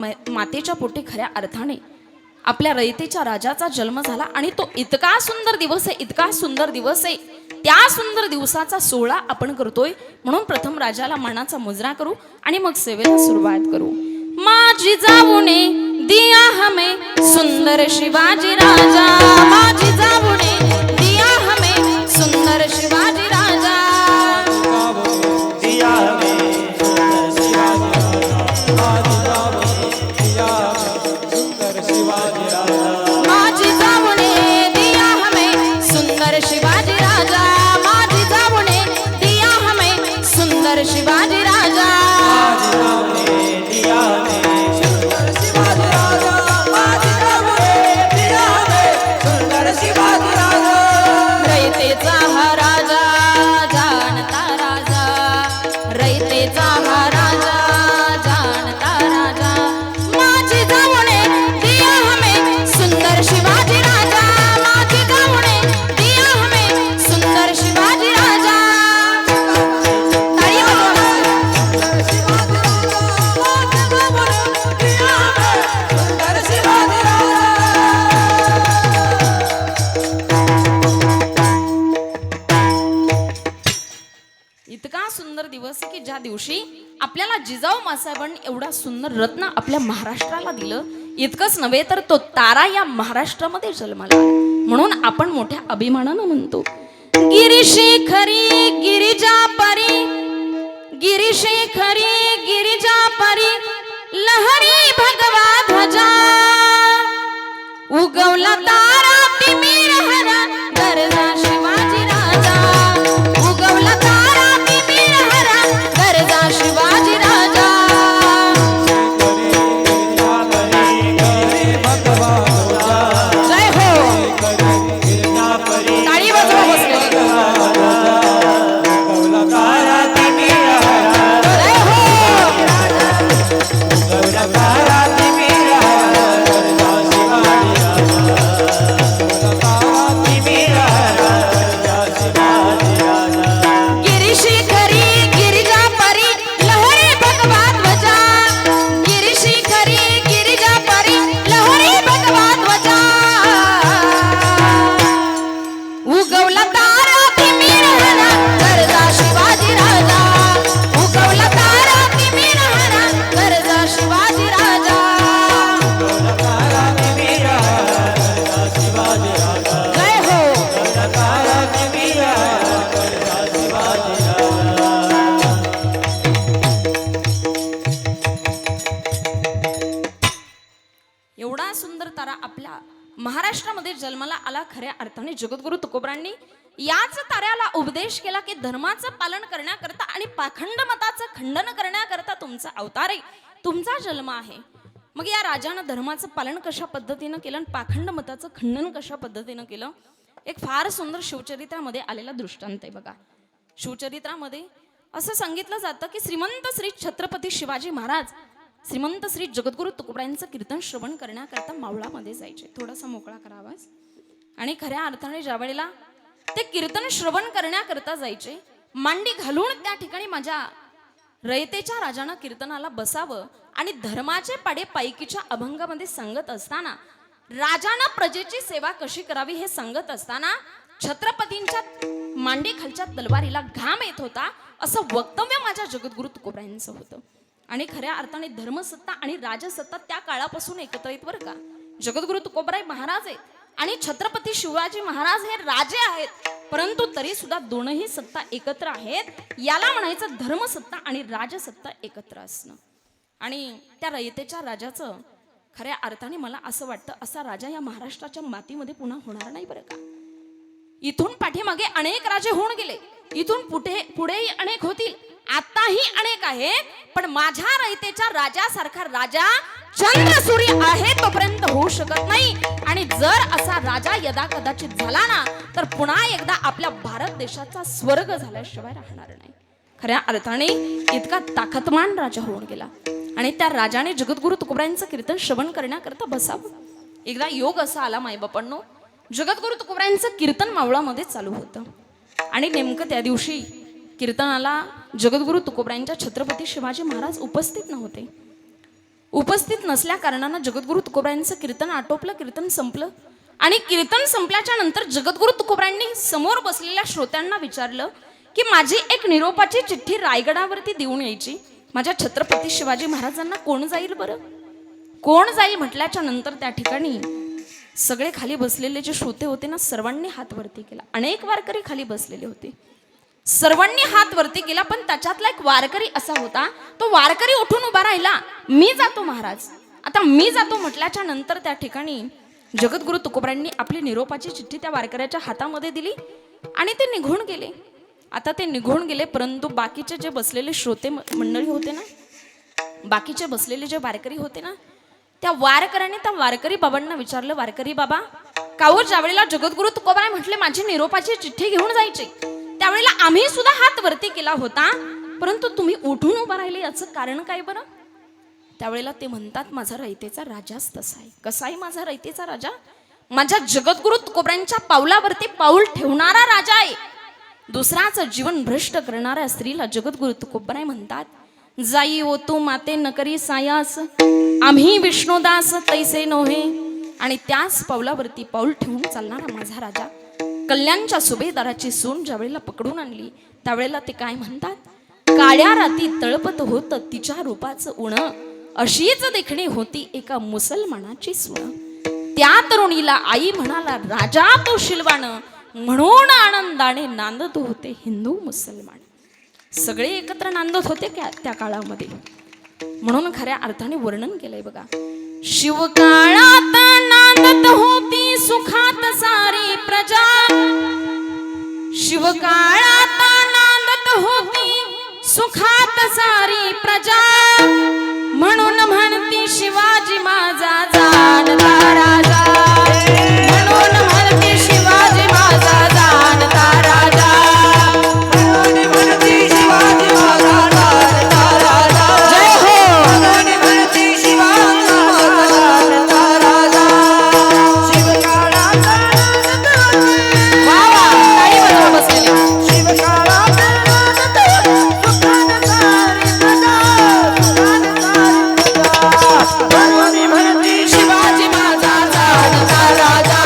मातेच्या पोटी खऱ्या अर्थाने आपल्या रयतेच्या राजाचा जन्म झाला आणि तो इतका सुंदर दिवस आहे, इतका सुंदर दिवस आहे. त्या सुंदर दिवसाचा सोहळा आपण करतोय म्हणून प्रथम राजाला मानाचा मुजरा करू आणि मग सेवेला सुरुवात करू. माझी जाऊने दिया हमें सुंदर शिवाजी राजा, माझी जाऊने दिया हमें सुंदर शिवाजी राजा, दिया हमें सुंदर शिवाजी राजा, माझी जाऊने दिया हमें सुंदर शिवाजी राजा, माझी जाऊने दिया हमें सुंदर शिवाजी राजा, रयतेचा हा राजा जानता राजा, रयतेचा हा राजा जानता राजा, माझी जाऊने दिया हमें सुंदर शिवाजी राजा, माझी जाऊने दिया हमें सुंदर शिवाजी राजा. ताळी इतका सुंदर दिवस की ज्या दिवशी आपल्याला जिजाऊ मासाहेबांनी एवढा सुंदर रत्न आपल्या महाराष्ट्राला दिलं. इतकंच नव्हे तर तो तारा या महाराष्ट्रामध्ये जन्माला आला. म्हणून आपण मोठ्या अभिमानानं म्हणतो गिरीशेखरी गिरिजा परी, गिरीशेखरी गिरिजा परी, लहरी भगवा ध्वजा, उगवला तारा तिमिर हरा गरजा शिवाजी राजा, उगवला तारा तिमिर हरा गरजा शिवाजी राजा. जय हो, टाळी वाजवा बसले. जय गिरीशेखरी गिरिजा परी, लहरी भगवा ध्वजा, गिरीशेखरी गिरिजा परी, लहरी भगवा ध्वजा, उगवला तारा तिमिर हरा गरजा शिवाजी राजा, उगवला तारा तिमिर हरा गरजा शिवाजी राजा. जय हो, एवढा सुंदर तारा आपल्या महाराष्ट्रामध्ये जन्माला आला. खऱ्या अर्थाने जगद्गुरु तुकोबरांनी याच ताऱ्याला उपदेश केला की धर्माचं पालन करण्याकरता आणि पाखंड मताचं खंडन करण्याकरता तुमचा अवतार आहे, तुमचा जन्म आहे. मग या राजानं धर्माचं पालन कशा पद्धतीनं केलं आणि पाखंड मताचं खंडन कशा पद्धतीनं केलं, एक फार सुंदर शिवचरित्रामध्ये आलेला दृष्टांत आहे बघा. शिवचरित्रामध्ये असं सांगितलं जातं की श्रीमंत श्री छत्रपती शिवाजी महाराज श्रीमंत श्री जगद्गुरु तुकोबरायांचं कीर्तन श्रवण करण्याकरता मावळामध्ये जायचे. थोडासा मोकळा करावा. आणि खऱ्या अर्थाने ज्या वेळेला ते कीर्तन श्रवण करण्याकरता जायचे, मांडी घालून त्या ठिकाणी माझ्या रयतेच्या राजानं कीर्तनाला बसावं आणि धर्माचे पाडे पायकीच्या अभंगामध्ये सांगत असताना, राजानं प्रजेची सेवा कशी करावी हे सांगत असताना छत्रपतींच्या मांडी खालच्या तलवारीला घाम येत होता, असं वक्तव्य माझ्या जगद्गुरु तुकोबरायांचं होतं. आणि खऱ्या अर्थाने धर्मसत्ता आणि राजसत्ता त्या काळापासून एकत्र येत बरं का. जगद्गुरु तुकोबराय महाराज आहेत आणि छत्रपती शिवाजी महाराज हे राजे आहेत, परंतु तरी सुद्धा दोनही सत्ता एकत्र आहेत. याला म्हणायचं धर्मसत्ता आणि राजसत्ता एकत्र असणं. आणि त्या रयतेच्या राजाचं खऱ्या अर्थाने मला असं वाटतं असा राजा या महाराष्ट्राच्या मातीमध्ये पुन्हा होणार नाही बरं का. इथून पाठीमागे अनेक राजे होऊन गेले, इथून पुढेही अनेक होतील, आताही अनेक आहे, पण माझ्या रयतेच्या राजासारखा राजा चंद्र सूर्य आहे तोपर्यंत होऊ शकत नाही. आणि जर असा राजा यदा कदाचित झाला ना तर पुन्हा एकदा आपल्या भारत देशाचा स्वर्ग झाल्याशिवाय राहणार नाही. खऱ्या अर्थाने इतका ताकदवान राजा होऊन गेला. आणि त्या राजाने जगद्गुरु तुकोबरायांचं कीर्तन श्रवण करण्याकरता बसावं. एकदा योग असा आला मायबापांनो, जगद्गुरु तुकोबरायांचं कीर्तन मावळामध्ये चालू होतं आणि नेमकं त्या दिवशी कीर्तनाला जगद्गुरु तुकोबरायांच्या छत्रपती शिवाजी महाराज उपस्थित नव्हते. उपस्थित नसल्या कारणानं जगद्गुरु तुकोबरायांचं कीर्तन आटोपलं, कीर्तन संपलं. आणि कीर्तन संपल्याच्या नंतर जगद्गुरु तुकोबरायांनी समोर बसलेल्या श्रोत्यांना विचारलं की माझी एक निरोपाची चिठ्ठी रायगडावरती देऊन यायची, माझ्या छत्रपती शिवाजी महाराजांना कोण जाईल बरं, कोण जाईल म्हटल्याच्या नंतर त्या ठिकाणी सगळे खाली बसलेले जे श्रोते होते ना, सर्वांनी हात वरती केला. अनेक वारकरी खाली बसलेले होते, सर्वांनी हात वरती केला. पण त्याच्यातला एक वारकरी असा होता, तो वारकरी उठून उभा राहिला, मी जातो महाराज. आता मी जातो म्हटल्याच्या नंतर त्या ठिकाणी जगद्गुरु तुकोबरायांनी आपली निरोपाची चिठ्ठी त्या वारकऱ्याच्या हातामध्ये दिली आणि ते निघून गेले. आता ते निघून गेले, परंतु बाकीचे जे बसलेले श्रोते मंडळी होते ना, बाकीचे बसलेले जे वारकरी होते ना, त्या वारकऱ्याने त्या वारकरी बाबांना विचारलं, वारकरी बाबा, काहो ज्यावेळेला जगद्गुरु तुकोबराय म्हटले माझी निरोपाची चिठ्ठी घेऊन जायची, त्यावेळेला आम्ही सुद्धा हात वरती केला होता, परंतु तुम्ही उठून उभा राहिले, याचं कारण काय बरं? त्यावेळेला ते म्हणतात, माझा रयतेचा राजाच तसा आहे. कसा आहे माझा रयतेचा राजा? माझ्या जगद्गुरु तुकोबरायांच्या पावलावरती पाऊल ठेवणारा राजा आहे. दुसराचं जीवन भ्रष्ट करणाऱ्या स्त्रीला जगद्गुरु तुकोबराय म्हणतात, जाई ओ तू माते नकरी सायास, आम्ही विष्णुदास तैसे नोहे. आणि त्याच पावलावरती पाऊल ठेवून चालणारा माझा राजा, कल्याणच्या सुभेदाराची सून ज्यावेळेला पकडून आणली, त्यावेळेला ते काय म्हणतात, काळ्या राती तळपत होत तिच्या रूपाचं उण, अशीच देखणी होती एका मुसलमानाची सून. त्या तरुणीला आई म्हणाला राजा तो शिलवान, म्हणून आनंदाने नांदत होते हिंदू मुसलमान. सगळे एकत्र नांदत होते त्या काळामध्ये, म्हणून खऱ्या अर्थाने वर्णन केलंय बघा. शिवकाळात नांदत होती सुखात सारी प्रजा, शिवकाळात नांदत होती सुखात सारी प्रजा, म्हणून म्हणती शिवाजी माझा जाणता राजा, म्हणून म्हणती शिवाजी माझा जाणता राजा, म्हणून म्हणती शिवाजी माझा जाणता राजा. जय हो, म्हणून म्हणती शिवाजी माझा जाणता राजा. शिवकाळात वा वा, ताळी वाजवा बसलेल्या. शिवकाळात शिवाजी माझा जाणता राजा,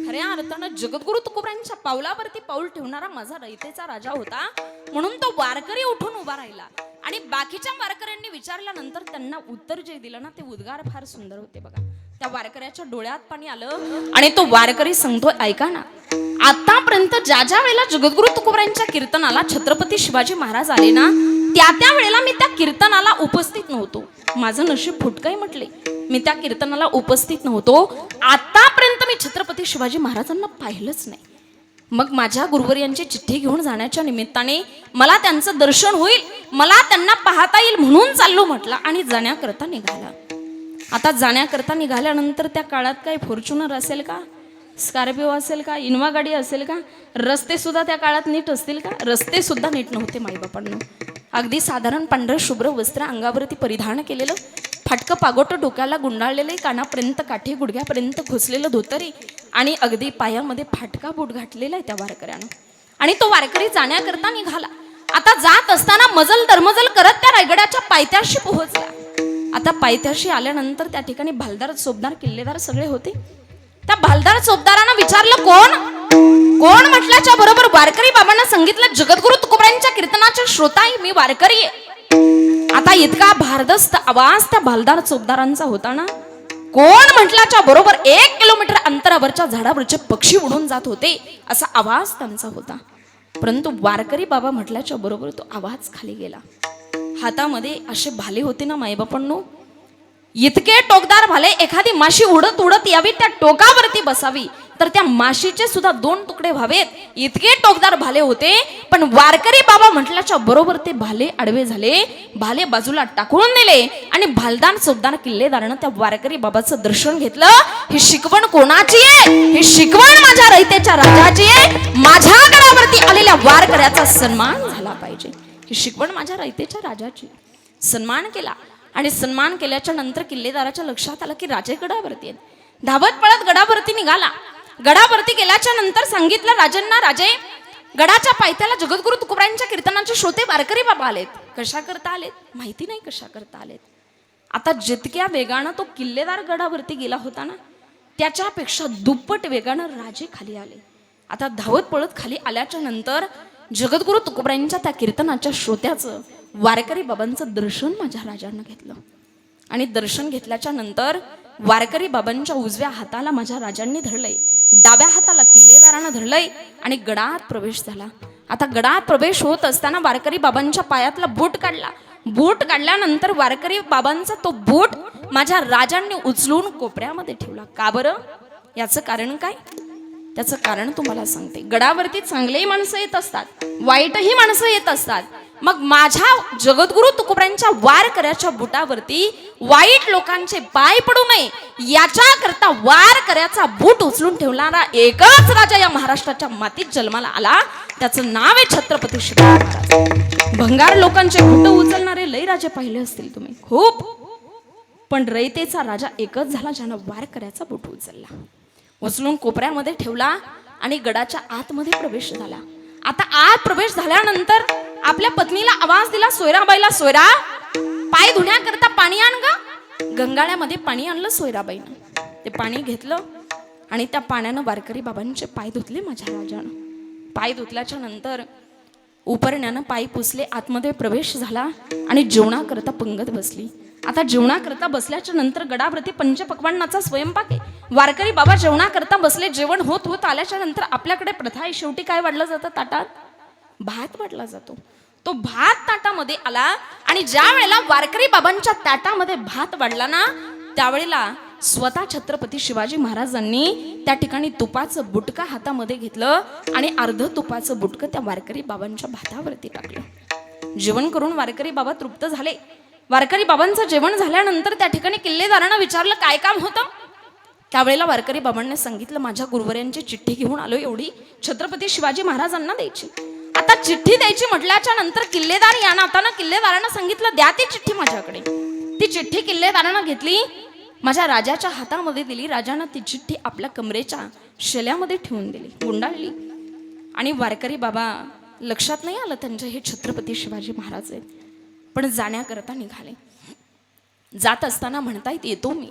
खऱ्या अर्थानं जगद्गुरु तुकोबरायांच्या पावलावरती पाऊल ठेवणारा माझा रयतेचा राजा होता, म्हणून तो वारकरी उठून उभा राहिला. आणि बाकीच्या वारकऱ्यांनी विचारल्यानंतर त्यांना उत्तर जे दिलं ना, ते उद्गार फार सुंदर होते बघा. त्या वारकऱ्याच्या डोळ्यात पाणी आलं आणि तो वारकरी सांगतोय, ऐका ना, आतापर्यंत ज्या ज्या वेळेला जगद्गुरु तुकोबरायांच्या कीर्तनाला छत्रपती शिवाजी महाराज आले ना, त्या वेळेला मी त्या कीर्तनाला उपस्थित नव्हतो. माझं नशीब फुटकंय म्हटले, मी त्या कीर्तनाला उपस्थित नव्हतो. आतापर्यंत मी छत्रपती शिवाजी महाराजांना पाहिलंच नाही. मग माझ्या गुरुवर्यांची चिठ्ठी घेऊन जाण्याच्या निमित्ताने मला त्यांचं दर्शन होईल, मला त्यांना पाहता येईल म्हणून चाललो म्हटलं आणि जाण्याकरता निघाला. आता जाण्याकरता निघाल्यानंतर त्या काळात काय फॉर्च्युनर असेल का, स्कॉर्पिओ असेल का, इनोवा गाडी असेल का, रस्ते सुद्धा त्या काळात नीट असतील का? रस्ते सुद्धा नीट नव्हते माईबापांनो. अगदी साधारण पांढरं शुभ्र वस्त्र अंगावरती परिधान केलेलं, फाटकं पागोटं डोक्याला गुंडाळलेले, कानापर्यंत काठी गुडघ्यापर्यंत खोसलेलं धोतरी आणि अगदी पायामध्ये फाटका बूट घातलेला आहे त्या वारकऱ्यानं. आणि तो वारकरी जाण्याकरता निघाला. आता जात असताना मजल दरमजल करत त्या रायगडाच्या पायथ्याशी पोहोचला. आता पायथ्याशी आल्यानंतर त्या ठिकाणी भालदार चोपदार किल्लेदार सगळे होते. त्या भालदार चोपदारांना विचारलं कोण कोण म्हटल्याच्या बरोबर वारकरी बाबांना सांगितलं, जगद्गुरु तुकोबरायांच्या कीर्तनाचे श्रोता आहे, मी वारकरी आहे. आता इतका भारदस्त आवाज त्या भालदार चोपदारांचा होता ना, कोण म्हटल्याच्या बरोबर 1 किलोमीटर अंतरावरच्या झाडावरचे पक्षी उडून जात होते असा आवाज त्यांचा होता. परंतु वारकरी बाबा म्हटल्याच्या बरोबर तो आवाज खाली गेला. हातामध्ये असे भाले होते ना मायबापांनो, इतके टोकदार भाले, एखादी माशी उडत उडत यावी त्या टोकावरती बसावी तर त्या माशीचे सुद्धा 2 तुकडे व्हावेत, इतके टोकदार भाले होते. पण वारकरी बाबा म्हटल्याच्या बरोबर ते भाले आडवे झाले, भाले बाजूला टाकून दिले आणि भालदार चोपदार किल्लेदारानं त्या वारकरी बाबाचं दर्शन घेतलं. ही शिकवण कोणाची आहे? ही शिकवण माझ्या रयतेच्या राजाची आहे. माझ्या गडावरती आलेल्या वारकऱ्याचा सन्मान झाला पाहिजे. ही शिकवण माझ्या रयतेच्या राजाची. सन्मान केला. आणि सन्मान केल्याच्या नंतर किल्लेदाराच्या लक्षात आलं की राजे गडावरती आहेत. धावत पळत गडावरती निघाला. गडावरती गेल्याच्या नंतर सांगितलं राजांना, राजे गडाच्या पायथ्याला जगद्गुरु तुकोबांच्या कीर्तनाचे श्रोते वारकरी बाबा आलेत. कशा करता आलेत माहिती नाही, कशा करता आलेत. आता जितक्या वेगानं तो किल्लेदार गडावरती गेला होता ना, त्याच्यापेक्षा दुप्पट वेगानं राजे खाली आले. आता धावत पळत खाली आल्याच्या नंतर जगद्गुरु तुकोबांच्या त्या कीर्तनाच्या श्रोत्याचं वारकरी बाबांचं दर्शन माझ्या राजांना घेतलं. आणि दर्शन घेतल्याच्या नंतर वारकरी बाबांच्या उजव्या हाताला माझ्या राजांनी धरलंय, डाव्या हाताला किल्लेदारानं धरलंय आणि गडात प्रवेश झाला. आता गडात प्रवेश होत असताना वारकरी बाबांच्या पायातला बूट काढला. बूट काढल्यानंतर वारकरी बाबांचा तो बूट माझ्या राजांनी उचलून कोपऱ्यामध्ये ठेवला. का बरं? याचं कारण काय? त्याचं कारण तुम्हाला सांगते. गडावरती चांगलेही माणसं येत असतात, वाईटही माणसं येत असतात. मग माझ्या जगद्गुरु तुकोबांच्या वारकऱ्याच्या बुटावरती वाईट लोकांचे पाय पडू नये याच्याकरता वारकऱ्याचा बूट उचलून ठेवणारा एकच राजा या महाराष्ट्राच्या मातीत जन्माला आला. त्याचं नाव आहे छत्रपती शिवाजी महाराज. भंगार लोकांचे बूट उचलणारे लय राजे पाहिले असतील तुम्ही, खूप. पण रयतेचा राजा एकच झाला ज्यानं वारकऱ्याचा बूट उचलला, उचलून कोपऱ्यामध्ये ठेवला आणि गडाच्या आतमध्ये प्रवेश झाला. आता आत प्रवेश झाल्यानंतर आपल्या पत्नीला आवाज दिला, सोयराबाईला, सोयरा पाय धुण्याकरता पाणी आण ग. गंगाळ्यामध्ये पाणी आणलं सोयराबाईनं. ते पाणी घेतलं आणि त्या पाण्यानं वारकरी बाबांचे पाय धुतले माझ्या राजानं. पाय धुतल्याच्या नंतर उपरण्यानं पाय पुसले, आतमध्ये प्रवेश झाला आणि जेवणाकरता पंगत बसली. आता जेवणाकरता बसल्याच्या नंतर गडावरती पंचपक्वान्नाचा स्वयंपाक आहे. वारकरी बाबा जेवणाकरता बसले. जेवण होत होत आल्याच्या नंतर आपल्याकडे प्रथा आहे, शेवटी काय वाढलं जातं ताटात? भात वाढला जातो. तो भात ताटामध्ये आला आणि ज्या वेळेला वारकरी बाबांच्या ताटामध्ये भात वाढला ना, त्यावेळेला स्वतः छत्रपती शिवाजी महाराजांनी त्या ठिकाणी तुपाचं बुटका हातामध्ये घेतलं आणि अर्ध तुपाचं बुटकं त्या वारकरी बाबांच्या भातावरती टाकलं. जेवण करून वारकरी बाबा तृप्त झाले. वारकरी बाबांचं जेवण झाल्यानंतर त्या ठिकाणी किल्लेदारांना विचारलं काय काम होतं. त्यावेळेला वारकरी बाबांनी सांगितलं, माझ्या गुरुवर्यांची चिठ्ठी घेऊन आलो, एवढी छत्रपती शिवाजी महाराजांना द्यायची. आता चिठ्ठी द्यायची म्हटल्याच्या नंतर किल्लेदार या नाताना किल्लेदारांना सांगितलं, द्या ती चिठ्ठी माझ्याकडे. ती चिठ्ठी किल्लेदारांना घेतली, माझ्या राजाच्या हातामध्ये दिली. राजानं ती चिठ्ठी आपल्या कमरेच्या शेल्यामध्ये ठेवून दिली, गुंडाळली. आणि वारकरी बाबा लक्षात नाही आलं त्यांचे हे छत्रपती शिवाजी महाराज आहेत, पण जाण्याकरता निघाले. जात असताना म्हणतायत येतो मी.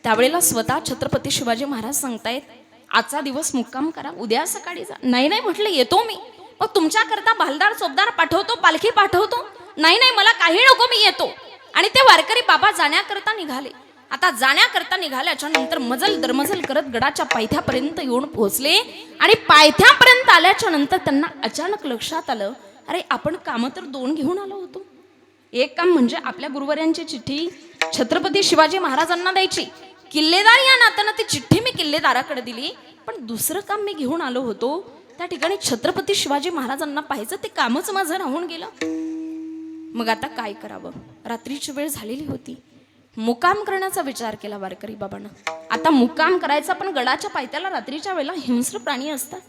त्यावेळेला स्वतः छत्रपती शिवाजी महाराज सांगतायत, आजचा दिवस मुक्काम करा, उद्या सकाळी जा. नाही नाही म्हटलं, येतो मी. मग तुमच्याकरता भालदार चोपदार पाठवतो, पालखी पाठवतो. नाही नाही मला काही नको, मी येतो. आणि ते वारकरी बाबा जाण्याकरता निघाले. आता जाण्याकरता निघाल्याच्या नंतर मजल दरमजल करत गडाच्या पायथ्यापर्यंत येऊन पोहोचले. आणि पायथ्यापर्यंत आल्याच्या नंतर त्यांना अचानक लक्षात आलं, अरे आपण कामं तर दोन घेऊन आलो होतो. एक काम म्हणजे आपल्या गुरुवर्यांची चिठ्ठी छत्रपती शिवाजी महाराजांना द्यायची, किल्लेदार या नात्यानं ती चिठ्ठी मी किल्लेदाराकडे दिली. पण दुसरं काम मी घेऊन आलो होतो, त्या ठिकाणी छत्रपती शिवाजी महाराजांना पाहायचं, ते कामच माझं राहून गेलं. मग आता काय करावं? रात्रीची वेळ झालेली होती. मुक्काम करण्याचा विचार केला वारकरी बाबांना. आता मुक्काम करायचा, पण गडाच्या पायथ्याला रात्रीच्या वेळेला हिंस्र प्राणी असतात.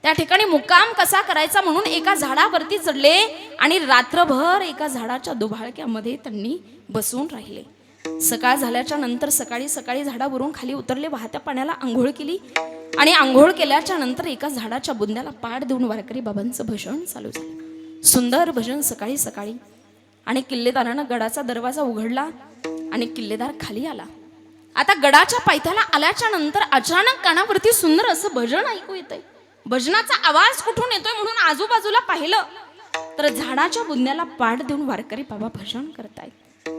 त्या ठिकाणी मुक्काम कसा करायचा म्हणून एका झाडावरती चढले आणि रात्रभर एका झाडाच्या दुभाळक्यामध्ये त्यांनी बसून राहिले. सकाळ झाल्याच्या नंतर सकाळी सकाळी झाडावरून खाली उतरले, वाहत्या पाण्याला आंघोळ केली. आणि आंघोळ केल्याच्या नंतर एका झाडाच्या बुंद्याला पाड देऊन वारकरी बाबांचं भजन चालू झालं. सुंदर भजन सकाळी सकाळी. आणि किल्लेदारानं गडाचा दरवाजा उघडला आणि किल्लेदार खाली आला. आता गडाच्या पायथ्याला आल्याच्या नंतर अचानक कानावरती सुंदर असं भजन ऐकू येतंय. भजनाचा आवाज कुठून येतोय म्हणून आजूबाजूला पाहिलं तर झाडाच्या बुंद्याला पाड देऊन वारकरी बाबा भजन करतायत.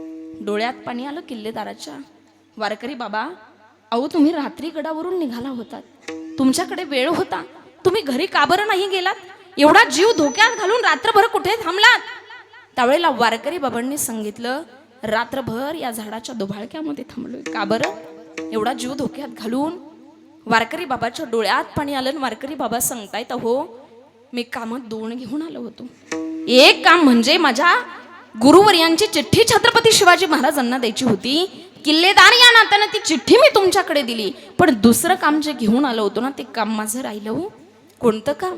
डोळ्यात पाणी आलं किल्लेदाराच्या. वारकरी बाबा, अहो तुम्ही रात्री गडावरून निघाला होतात, तुमच्याकडे वेळ होता, तुम्ही घरी का बरं नाही गेलात? एवढा जीव धोक्यात घालून रात्रभर कुठे थांबलात? त्यावेळेला वारकरी बाबांनी सांगितलं, रात्रभर या झाडाच्या दुभाळक्यामध्ये थांबलोय. का बरं? एवढा जीव धोक्यात घालून. वारकरी बाबाच्या डोळ्यात पाणी आलं. वारकरी बाबा सांगतायत, अहो मी कामात दोन घेऊन आलो होतो. एक काम म्हणजे माझ्या गुरुवर्यांची चिठ्ठी छत्रपती शिवाजी महाराजांना द्यायची होती, किल्लेदार या नात्यानं ती चिठ्ठी मी तुमच्याकडे दिली. पण दुसरं काम जे घेऊन आलं होतं ना, ते काम माझं राहिलं. हो, कोणतं काम?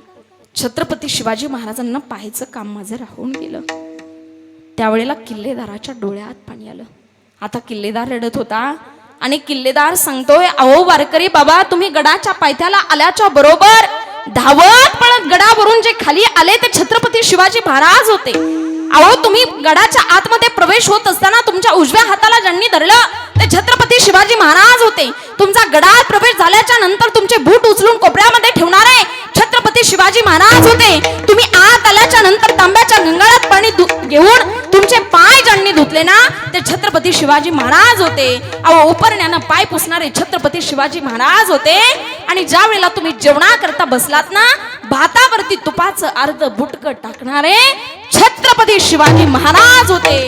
छत्रपती शिवाजी महाराजांना पाहायचं काम माझं राहून गेलं. त्यावेळेला किल्लेदाराच्या डोळ्यात पाणी आलं. आता किल्लेदार रडत होता आणि किल्लेदार सांगतोय, अहो वारकरी बाबा, तुम्ही गडाच्या पायथ्याला आल्याच्या बरोबर धावत पळत गडावरून जे खाली आले ते छत्रपती शिवाजी महाराज होते. अहो तुम्ही गडाच्या आतमध्ये प्रवेश होत असताना तुमच्या उजव्या हाताला ज्यांनी धरलं ते छत्रपती शिवाजी महाराज होते. तुमचा गडात प्रवेश झाल्याच्या नंतर तुमचे बूट उचलून कोपऱ्यामध्ये ठेवणारे छत्रपती शिवाजी महाराज होते. तुम्ही आत आल्याच्या नंतर तांब्याच्या गंगाळात पाणी घेऊन तुमचे पाय ज्यांनी धुतले ना ते छत्रपती शिवाजी महाराज होते. अहो उपरण्यानं पाय पुसणारे छत्रपती शिवाजी महाराज होते. आणि ज्या वेळेला तुम्ही जेवणा करता बसलात ना, भातावरती तुपाचं अर्ध बुटकं टाकणारे छत्रपती शिवाजी महाराज होते.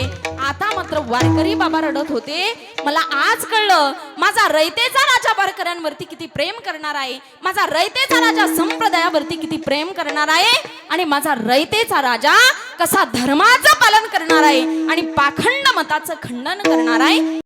आता मात्र वारकरी बाबा रडत होते, मला आज कळलं माझा रयतेचा राजा वारकऱ्यांवरती किती प्रेम करणार आहे, माझा रयतेचा राजा संप्रदायावरती किती प्रेम करणार आहे, आणि माझा रयतेचा राजा कसा धर्माचं पालन करणार आहे आणि पाखंड मताचं खंडन करणार आहे.